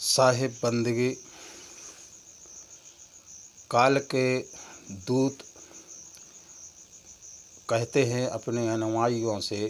साहिब बंदगी काल के दूत कहते हैं अपने अनुयायियों से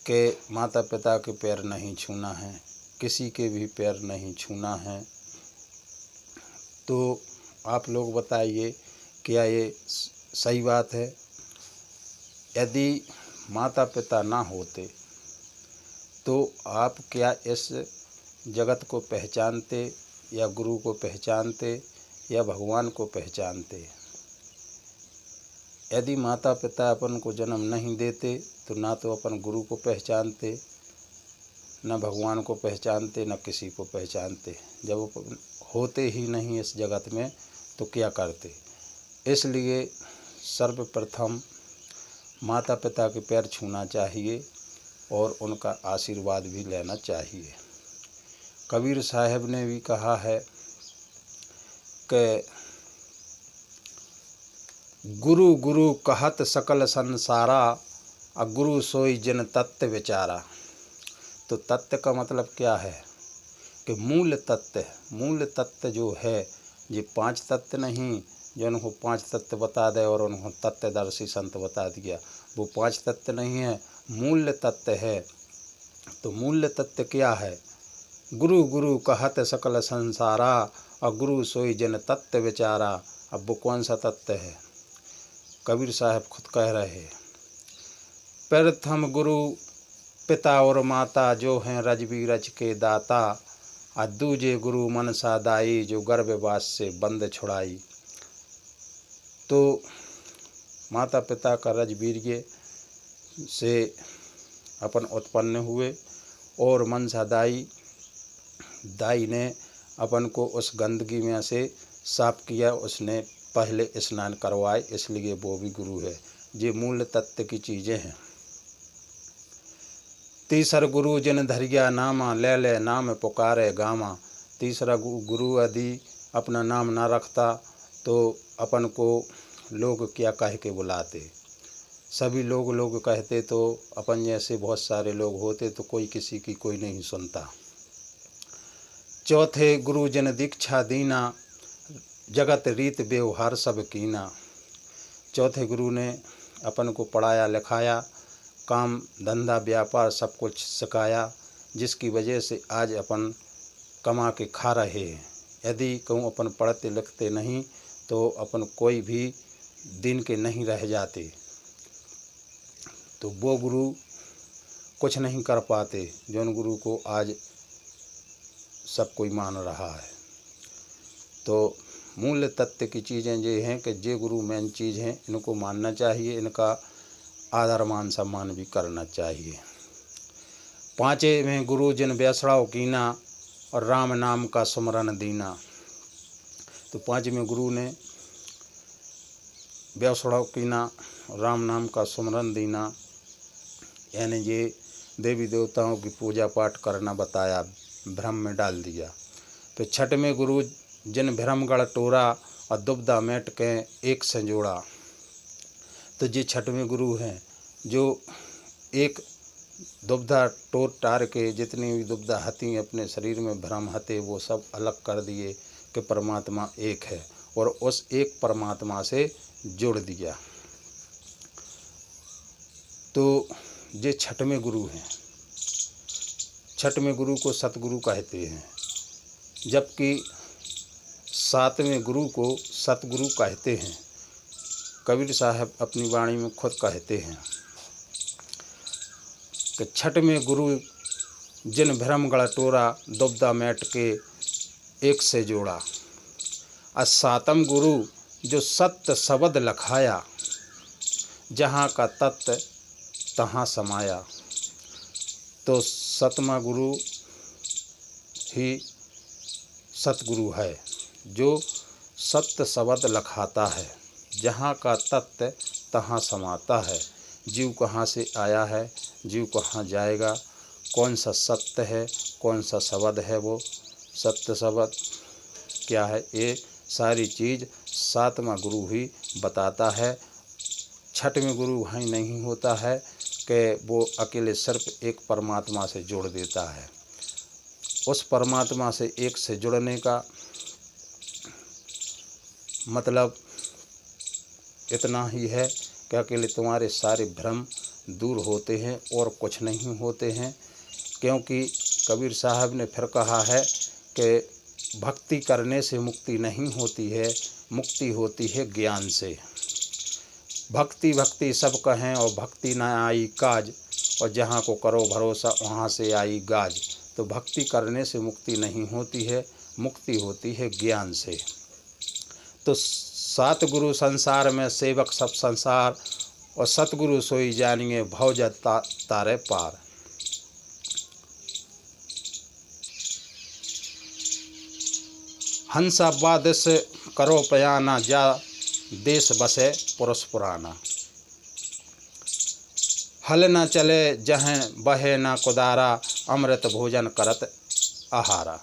कि माता पिता के पैर नहीं छूना है, किसी के भी पैर नहीं छूना है। तो आप लोग बताइए, क्या ये सही बात है? यदि माता पिता ना होते तो आप क्या इस जगत को पहचानते, या गुरु को पहचानते, या भगवान को पहचानते? यदि माता पिता अपन को जन्म नहीं देते तो ना तो अपन गुरु को पहचानते, न भगवान को पहचानते, न किसी को पहचानते। जब अपन होते ही नहीं इस जगत में तो क्या करते? इसलिए सर्वप्रथम माता पिता के पैर छूना चाहिए और उनका आशीर्वाद भी लेना चाहिए। कबीर साहब ने भी कहा है कि गुरु गुरु कहत सकल संसारा, गुरु सोई जिन तत्व विचारा। तो तत्व का मतलब क्या है? कि मूल तत्व। मूल तत्व जो है, ये 5 तत्व नहीं जो उनको 5 तत्व बता दे और उनको तत्वदर्शी संत बता दिया, वो 5 तत्व नहीं है, मूल तत्व है। तो मूल तत्व क्या है? गुरु गुरु कहत सकल संसारा, गुरु सोई जिन तत्व विचारा। अब वो कौन सा तत्व है? कबीर साहब खुद कह रहे हैं, प्रथम गुरु पिता और माता जो हैं रजबी रच के दाता, दूजे गुरु मनसा दाई जो गर्भवास से बंद छुड़ाई। तो माता पिता का रजबीर्य से अपन उत्पन्न हुए और मनसा दाई ने अपन को उस गंदगी में से साफ किया, उसने पहले स्नान करवाए, इसलिए वो भी गुरु है। ये मूल तत्व की चीज़ें हैं। तीसर गुरु जिन धरिया नामा, ले ले नाम पुकारे गामा। तीसरा गुरु यदि अपना नाम ना रखता तो अपन को लोग क्या कह के बुलाते? सभी लोग कहते तो अपन जैसे बहुत सारे लोग होते तो कोई किसी की कोई नहीं सुनता। चौथे गुरु जिन दीक्षा दीना, जगत रीत व्यवहार सब कीना। चौथे गुरु ने अपन को पढ़ाया लिखाया, काम धंधा व्यापार सब कुछ सिखाया, जिसकी वजह से आज अपन कमा के खा रहे हैं। यदि कहूँ अपन पढ़ते लिखते नहीं तो अपन कोई भी दिन के नहीं रह जाते। तो वो गुरु कुछ नहीं कर पाते जो गुरु को आज सब कोई मान रहा है। तो मूल तत्व की चीज़ें ये हैं कि ये गुरु मेन चीज़ हैं, इनको मानना चाहिए, इनका आदर मान सम्मान भी करना चाहिए। 5वें गुरु जिन बैसड़ाओ कीना, और राम नाम का सुमरन दीना। तो 5वें गुरु ने बैसड़ाओ कीना, राम नाम का सुमरन दीना, यानी ये देवी देवताओं की पूजा पाठ करना बताया, भ्रम में डाल दिया। तो 6वें गुरु जिन भ्रमगढ़ टोरा, और दुबदा मेट के एक संजोड़ा। तो ये 6वें गुरु हैं जो एक दुबदा टोर टार के जितनी भी दुबदा हती अपने शरीर में भ्रम हते वो सब अलग कर दिए कि परमात्मा एक है, और उस एक परमात्मा से जोड़ दिया। तो ये 6वें गुरु हैं। 6वें गुरु को सतगुरु कहते हैं, जबकि 7वें गुरु को सतगुरु कहते हैं। कबीर साहब अपनी वाणी में खुद कहते हैं कि 6वें गुरु जिन भ्रमगढ़ टोरा, दुबदा मेट के एक से जोड़ा। 7वां गुरु जो सत्य शब्द लखाया, जहाँ का तत्व तहाँ समाया। तो 7वां गुरु ही सतगुरु है, जो सत्य शब्द लखाता है, जहाँ का तत्व तहाँ समाता है। जीव कहाँ से आया है, जीव कहाँ जाएगा, कौन सा सत्य है, कौन सा शब्द है, वो सत्य शब्द क्या है, ये सारी चीज़ 7वां गुरु ही बताता है। 6वें गुरु वहीं नहीं होता है कि वो अकेले सिर्फ एक परमात्मा से जोड़ देता है। उस परमात्मा से एक से जुड़ने का मतलब इतना ही है कि अकेले तुम्हारे सारे भ्रम दूर होते हैं और कुछ नहीं होते हैं। क्योंकि कबीर साहब ने फिर कहा है कि भक्ति करने से मुक्ति नहीं होती है, मुक्ति होती है ज्ञान से। भक्ति भक्ति सब कहें और भक्ति न आई काज, और जहाँ को करो भरोसा वहाँ से आई गाज। तो भक्ति करने से मुक्ति नहीं होती है, मुक्ति होती है ज्ञान से। तो सात गुरु संसार में सेवक सब संसार, और सतगुरु सोई जानिए भव जग तारे पार। हंसा देश करो पयाना, जा देश बसे पुरुष पुराना। हल न चले जहें बहे न कुदारा, अमृत भोजन करत आहारा।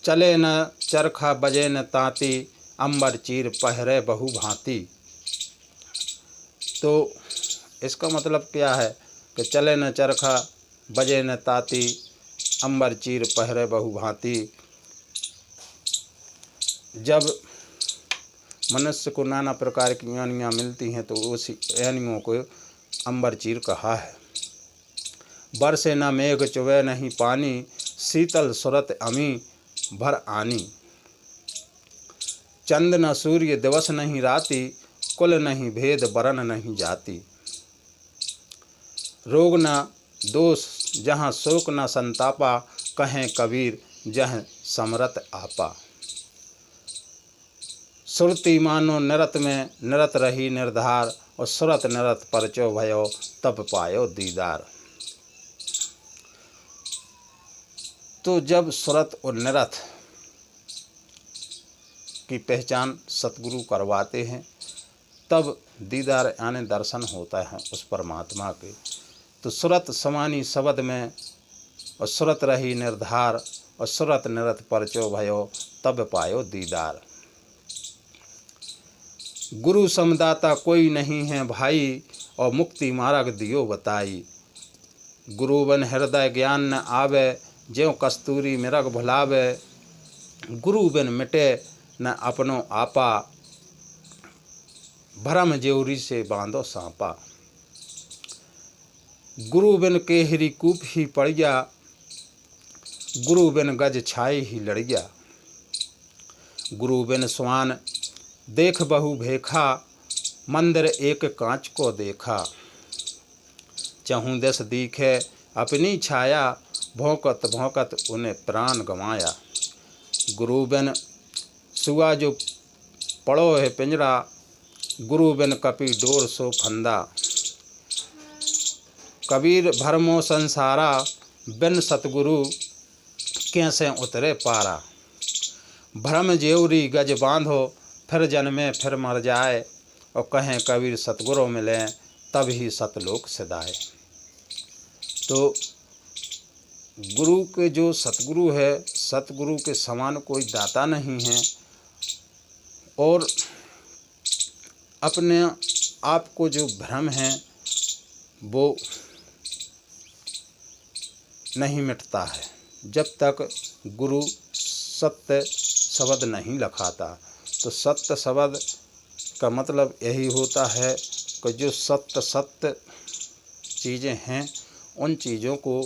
चले न चरखा बजे न तांती, अंबर चीर पहरे बहु भांति। तो इसका मतलब क्या है कि चले न चरखा बजे न ताती, अंबर चीर पहरे बहु भांति। जब मनुष्य को नाना प्रकार की यानियाँ मिलती हैं तो उसी यानियों को अंबर चीर कहा है। बरसे न मेघ चुवे नहीं पानी, शीतल सुरत अमी भर आनी। चंद न सूर्य दिवस नहीं राती, कुल नहीं भेद बरन नहीं जाती। रोग न दोष जहाँ शोक न संतापा, कहें कबीर जह समरत आपा। सुरती मानो निरत में निरत रही निर्धार, और सुरत निरत परचो भयो तब पायो दीदार। तो जब सुरत और निरत की पहचान सतगुरु करवाते हैं तब दीदार यानी दर्शन होता है उस परमात्मा के। तो सुरत समानी शब्द में, और सुरत रही निर्धार, और सुरत निरत परचो भयो तब पायो दीदार। गुरु समदाता कोई नहीं है भाई, और मुक्ति मार्ग दियो बताई। गुरु बन हृदय ज्ञान न आवे, ज्यों कस्तूरी मृग भुलावे। गुरु बिन मिटे न अपनो आपा, भरम ज्योरी से बांधो सांपा। गुरु बिन केहरी कूप ही पड़िया, गुरु बिन गज छाई ही लड़िया। गुरु बिन स्वान देख बहु भेखा, मंदिर एक कांच को देखा। चहूँ दस दिखे अपनी छाया, भौंकत भौंकत उन्हें प्राण गंवाया। गुरु बिन सुआ जो पड़ो है पिंजरा, गुरु बिन कपि डोर सो फंदा। कबीर भरमो संसारा, बिन सतगुरु कैसे उतरे पारा। भ्रम ज्योरी गज बांधो, फिर जन्मे फिर मर जाए। और कहें कबीर सतगुरु मिले, तब ही सतलोक सिधाए। तो गुरु के जो सतगुरु है, सतगुरु के समान कोई दाता नहीं है, और अपने आप को जो भ्रम है वो नहीं मिटता है जब तक गुरु सत्य शब्द नहीं लखाता। तो सत्य शब्द का मतलब यही होता है कि जो सत्य चीज़ें हैं उन चीज़ों को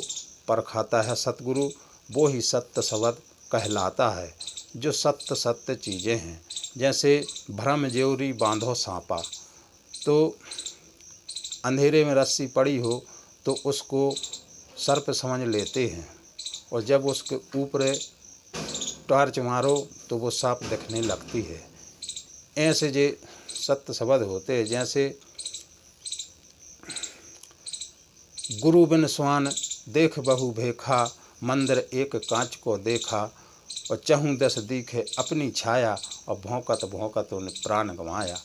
परखाता है सतगुरु, वो ही सत्य शब्द कहलाता है। जो सत्य चीज़ें हैं, जैसे भ्रम ज्योरी बांधो सांपा। तो अंधेरे में रस्सी पड़ी हो तो उसको सर्प समझ लेते हैं, और जब उसके ऊपर टॉर्च मारो तो वो सांप दिखने लगती है। ऐसे जे सत्य शब्द होते हैं। जैसे गुरु बिन स्वान देख बहु भेखा, मंदिर एक कांच को देखा। और चहूँ दस दिखे अपनी छाया, और भौंकत भौंकत उन्हें प्राण गंवाया।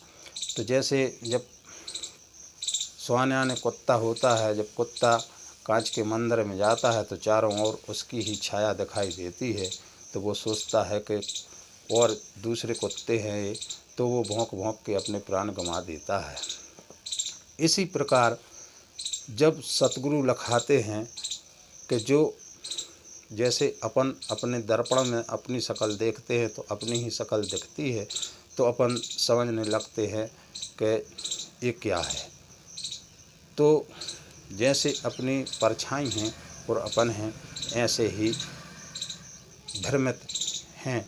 तो जैसे जब स्वान यानी कुत्ता होता है, जब कुत्ता कांच के मंदिर में जाता है तो चारों ओर उसकी ही छाया दिखाई देती है, तो वो सोचता है कि और दूसरे कुत्ते हैं, तो वो भौंक भौंक के अपने प्राण गंवा देता है। इसी प्रकार जब सतगुरु लखाते हैं कि जो जैसे अपन अपने दर्पण में अपनी शक्ल देखते हैं तो अपनी ही शक्ल दिखती है, तो अपन समझने लगते हैं कि ये क्या है। तो जैसे अपनी परछाई हैं और अपन हैं, ऐसे ही भ्रमित हैं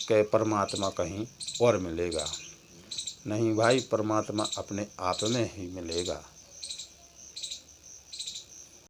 कि परमात्मा कहीं और मिलेगा। नहीं भाई, परमात्मा अपने आप में ही मिलेगा।